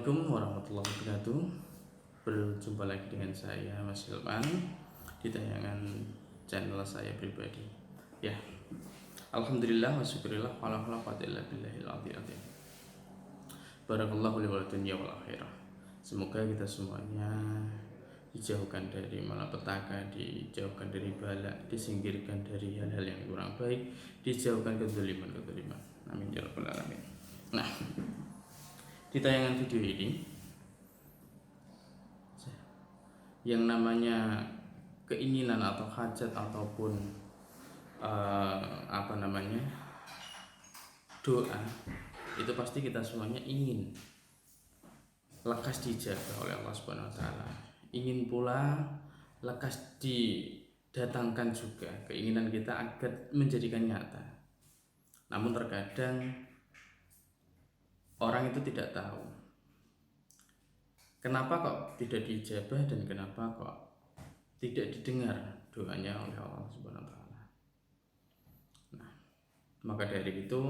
Assalamualaikum warahmatullahi wabarakatuh. Berjumpa lagi dengan saya Mas Hilman di tayangan channel saya pribadi. Ya, alhamdulillah wa syukurillah wa la haula wa la quwwata illa billahil aliyil azim. Barakallahu li wa lakum ya wal akhirah. Semoga kita semuanya dijauhkan dari malapetaka, dijauhkan dari bala, disingkirkan dari hal-hal yang kurang baik, dijauhkan kezaliman. Amin ya rabbal alamin. Nah, di tayangan video ini yang namanya keinginan atau hajat ataupun doa itu pasti kita semuanya ingin lekas dijabah oleh Allah Subhanahu wa taala. Ingin pula lekas didatangkan juga keinginan kita agar menjadikan nyata. Namun terkadang orang itu tidak tahu kenapa kok tidak dijabah dan kenapa kok tidak didengar doanya oleh Allah Subhanahu wa taala. Nah, maka dari itu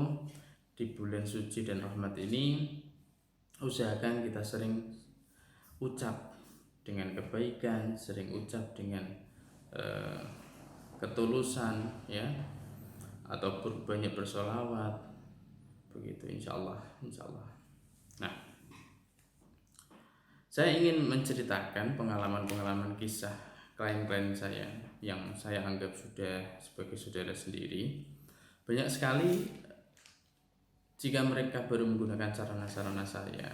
di bulan suci dan rahmat ini usahakan kita sering ucap dengan kebaikan, sering ucap dengan ketulusan ya, ataupun banyak bersolawat begitu insyaallah. Nah, saya ingin menceritakan pengalaman kisah klien saya yang saya anggap sudah sebagai saudara sendiri. Banyak sekali jika mereka baru menggunakan sarana-sarana saya,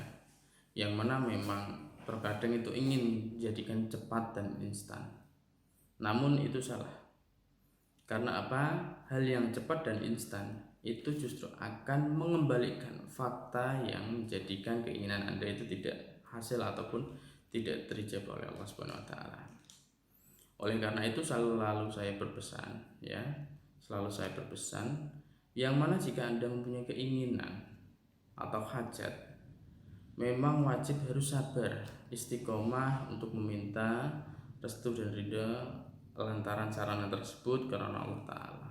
yang mana memang terkadang itu ingin dijadikan cepat dan instan. Namun itu salah. Karena apa? Hal yang cepat dan instan itu justru akan mengembalikan fakta yang menjadikan keinginan Anda itu tidak hasil ataupun tidak terijabah oleh Allah Subhanahu wa taala. Oleh karena itu selalu saya berpesan yang mana jika Anda mempunyai keinginan atau hajat, memang wajib harus sabar, istiqomah untuk meminta restu dan ridha lantaran sarana tersebut karena Allah Ta'ala.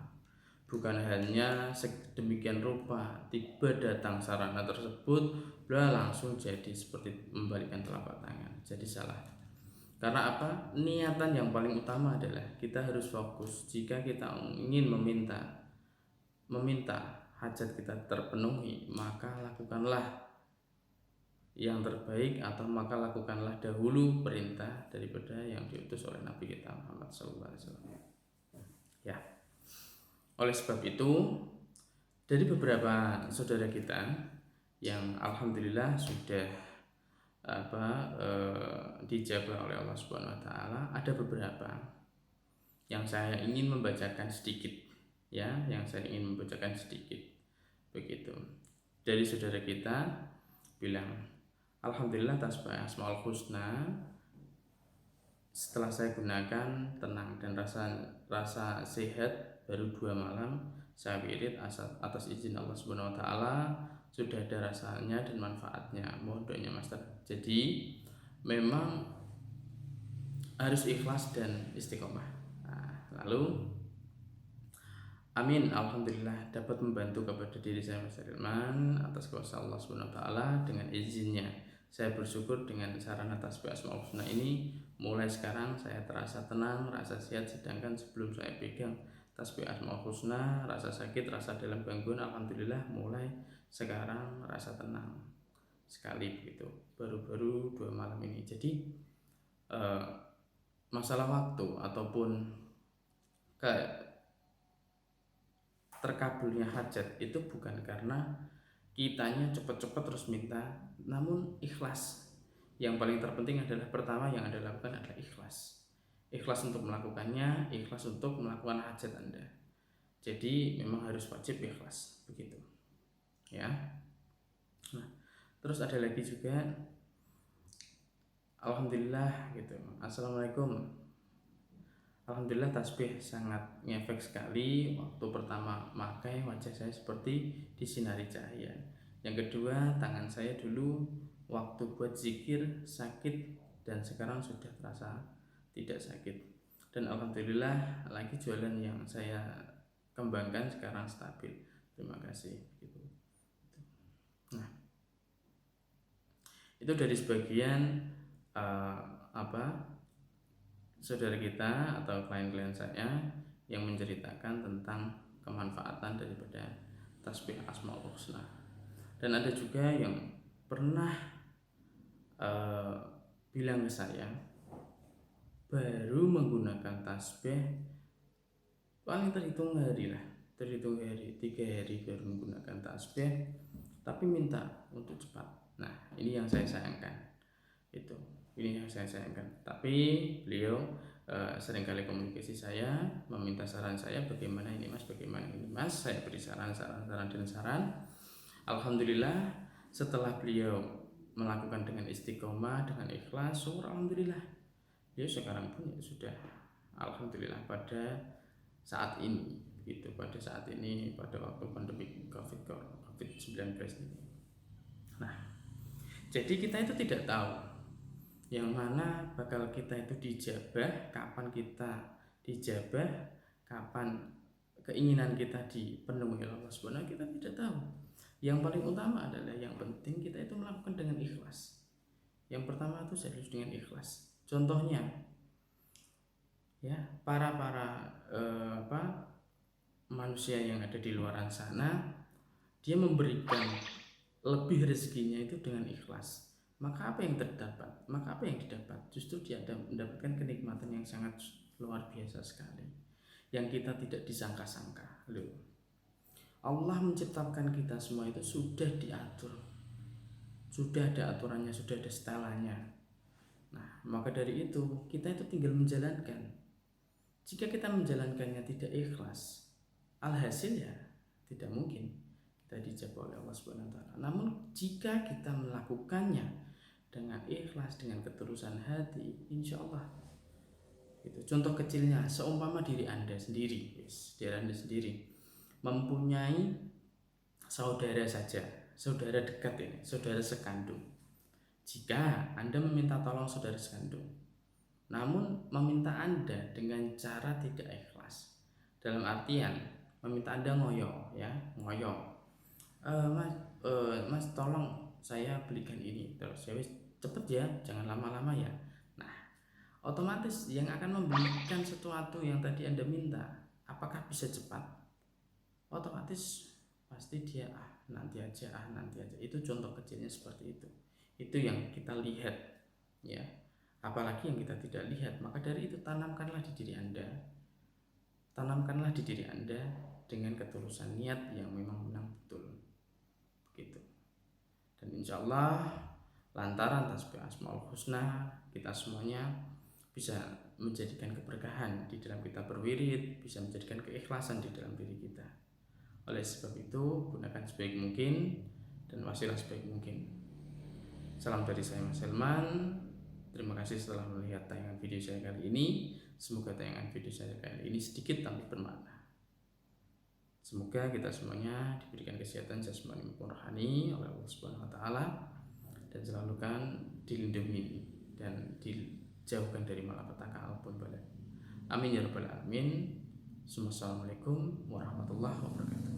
Bukan hanya sedemikian rupa tiba datang sarana tersebut langsung jadi seperti membalikan telapak tangan, jadi salah. Karena apa? Niatan yang paling utama adalah kita harus fokus. Jika kita ingin meminta hajat kita terpenuhi, maka lakukanlah yang terbaik, atau maka lakukanlah dahulu perintah daripada yang diutus oleh Nabi kita Muhammad SAW. Ya, oleh sebab itu dari beberapa saudara kita yang alhamdulillah sudah dijabah oleh Allah Subhanahu wa taala, ada beberapa yang saya ingin membacakan sedikit begitu. Dari saudara kita bilang, alhamdulillah tasbih Asmaul Husna setelah saya gunakan tenang dan rasa sehat. Baru 2 malam saya wirid atas izin Allah Subhanahu wa taala, sudah ada rasanya dan manfaatnya. Mohon doanya Master. Jadi memang harus ikhlas dan istiqomah. Lalu amin, alhamdulillah dapat membantu kepada diri saya Mas Hilman atas kuasa Allah Subhanahu wa taala dengan izinnya. Saya bersyukur dengan sarana tasbih Asmaul Husna ini mulai sekarang saya terasa tenang, rasa sehat, sedangkan sebelum saya pegang tasbih Asmaul Husna rasa sakit, rasa dalam gangguan, alhamdulillah mulai sekarang rasa tenang sekali begitu. Baru 2 malam ini. Jadi masalah waktu ataupun terkabulnya hajat itu bukan karena kitanya cepat-cepat terus minta, namun ikhlas. Yang paling terpenting adalah pertama yang Anda lakukan adalah ikhlas untuk melakukannya, ikhlas untuk melakukan hajat Anda. Jadi memang harus wajib ikhlas begitu ya. Nah, terus ada lagi juga, alhamdulillah gitu, assalamualaikum, alhamdulillah tasbih sangat ngefek sekali. Waktu pertama pakai wajah saya seperti disinari cahaya. Yang kedua, tangan saya dulu waktu buat zikir sakit dan sekarang sudah terasa tidak sakit. Dan alhamdulillah lagi jualan yang saya kembangkan sekarang stabil. Terima kasih gitu. Nah, Itu dari sebagian eh, saudara kita atau klien-klien saya yang menceritakan tentang kemanfaatan daripada tasbih Asmaul Husna. Dan ada juga yang pernah bilang ke saya baru menggunakan tasbih paling terhitung hari 3 hari baru menggunakan tasbih, tapi minta untuk cepat. Nah, ini yang saya sayangkan. Ini yang saya sayangkan. Tapi beliau seringkali komunikasi saya, meminta saran saya, bagaimana ini mas. Saya beri saran dan saran. Alhamdulillah, setelah beliau melakukan dengan istiqomah, dengan ikhlas, alhamdulillah, beliau sekarang pun sudah alhamdulillah pada saat ini, pada waktu pandemi COVID-19 ini. Nah, jadi kita itu tidak tahu yang mana bakal kita itu dijabah, kapan kita dijabah, kapan keinginan kita dipenuhi oleh Allah Subhanahu, kita tidak tahu. Yang paling utama adalah, yang penting kita itu melakukan dengan ikhlas. Yang pertama itu harus dengan ikhlas. Contohnya, ya, para manusia yang ada di luar sana, dia memberikan lebih rezekinya itu dengan ikhlas. Maka apa yang terdapat? Maka apa yang didapat? Justru dia mendapatkan kenikmatan yang sangat luar biasa sekali, yang kita tidak disangka-sangka. Loh, Allah menciptakan kita semua itu sudah diatur, sudah ada aturannya, sudah ada setelannya. Nah, maka dari itu kita itu tinggal menjalankan. Jika kita menjalankannya tidak ikhlas, alhasil ya tidak mungkin kita dijabah oleh Allah Subhanahu wa taala. Namun jika kita melakukannya dengan ikhlas, dengan ketulusan hati, insya Allah itu. Contoh kecilnya, seumpama diri Anda sendiri, mempunyai saudara saja, saudara dekat ini, saudara sekandung. Jika Anda meminta tolong saudara sekandung, namun meminta Anda dengan cara tidak ikhlas, dalam artian meminta Anda ngoyo, mas tolong saya belikan ini, terus ya cepet ya, jangan lama-lama ya. Nah, otomatis yang akan memberikan sesuatu yang tadi Anda minta, apakah bisa cepat? Otomatis pasti dia nanti aja. Itu contoh kecilnya seperti itu. Itu yang kita lihat, ya. Apalagi yang kita tidak lihat. Maka dari itu tanamkanlah di diri Anda dengan ketulusan niat yang memang betul, begitu. Dan insya Allah lantaran tasbih Asmaul Husna, kita semuanya bisa menjadikan keberkahan di dalam kita berwirid, bisa menjadikan keikhlasan di dalam diri kita. Oleh sebab itu, gunakan sebaik mungkin dan wasilah sebaik mungkin. Salam dari saya Mas Helman. Terima kasih setelah melihat tayangan video saya kali ini. Semoga tayangan video saya kali ini sedikit tapi bermakna. Semoga kita semuanya diberikan kesehatan jasmani maupun rohani oleh Allah Subhanahu wa taala, dan selalu kan dilindungi dan dijauhkan dari malapetaka apapun bala. Amin ya rabbal alamin. Assalamualaikum warahmatullahi wabarakatuh.